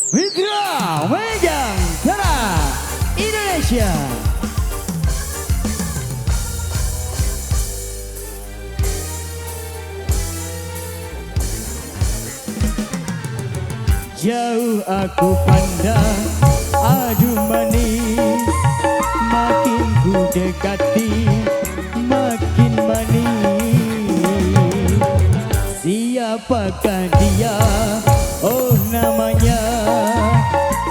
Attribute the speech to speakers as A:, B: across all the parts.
A: Fitra Megang Tara Indonesia. Jauh aku pandang, aduh manis, makin ku dekati, makin manis. Siapakah dia? Oh namanya,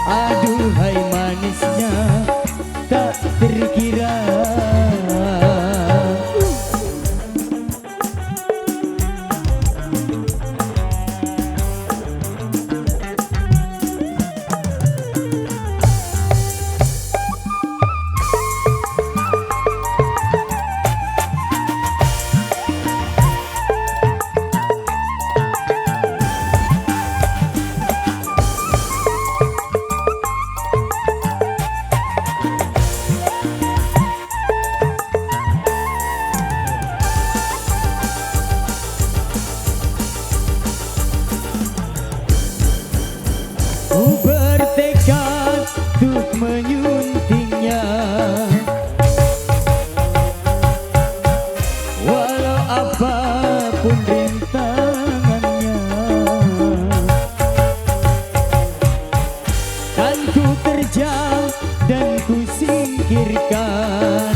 A: aduhai manisnya, tak terkira. Ku bertekad untuk menyuntingnya, walau apapun rintangannya. Kan ku terjang dan ku singkirkan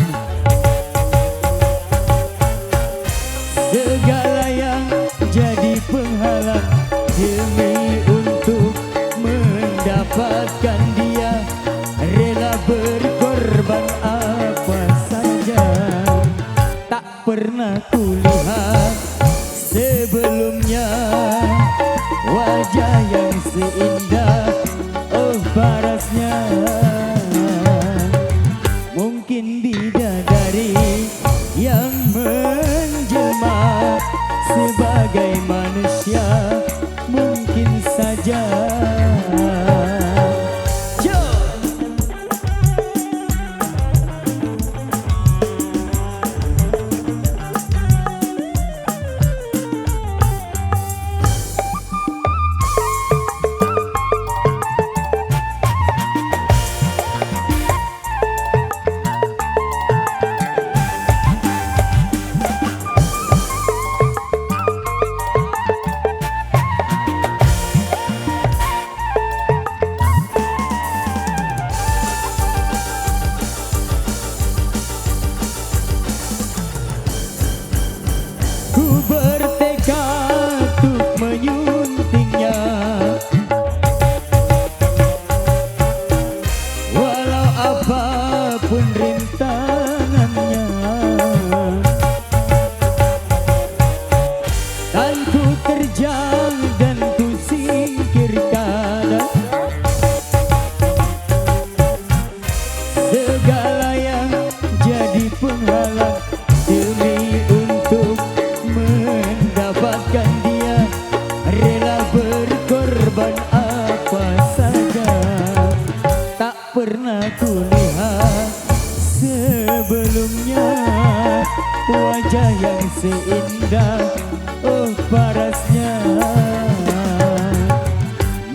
A: segala yang jadi penghalang demi untuk mendapatkan dia. Rela berkorban apa saja. Tak pernah kulihat sebelumnya wajah yang seindah, oh parasnya. Mungkin bidadari yang menjelma sebagai manusia, mungkin saja. Ku bertekad untuk menyuntingnya, walau apapun rintangannya. Dan ku terjang dan ku singkirkan segala yang jadi penghalang demi untuk mendapatkan dia. Rela berkorban apa saja. Tak pernah kulihat sebelumnya wajah yang seindah, oh parasnya.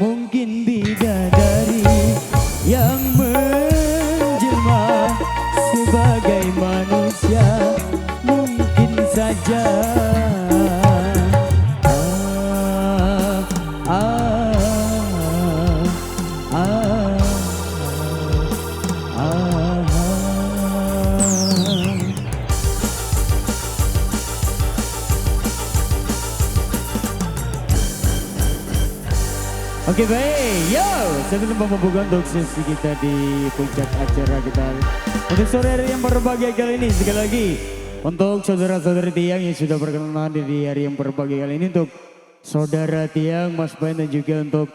A: Mungkin bidadari yang menjelma sebagai manusia, mungkin saja. Oke baik, yo, saya tempat membuka untuk sesi kita di puncak acara kita. Untuk sore hari yang berbahagia kali ini, sekali lagi untuk saudara-saudari Tiang yang sudah berkenan hadir di hari yang berbahagia kali ini, untuk saudara Tiang, Mas Ben, dan juga untuk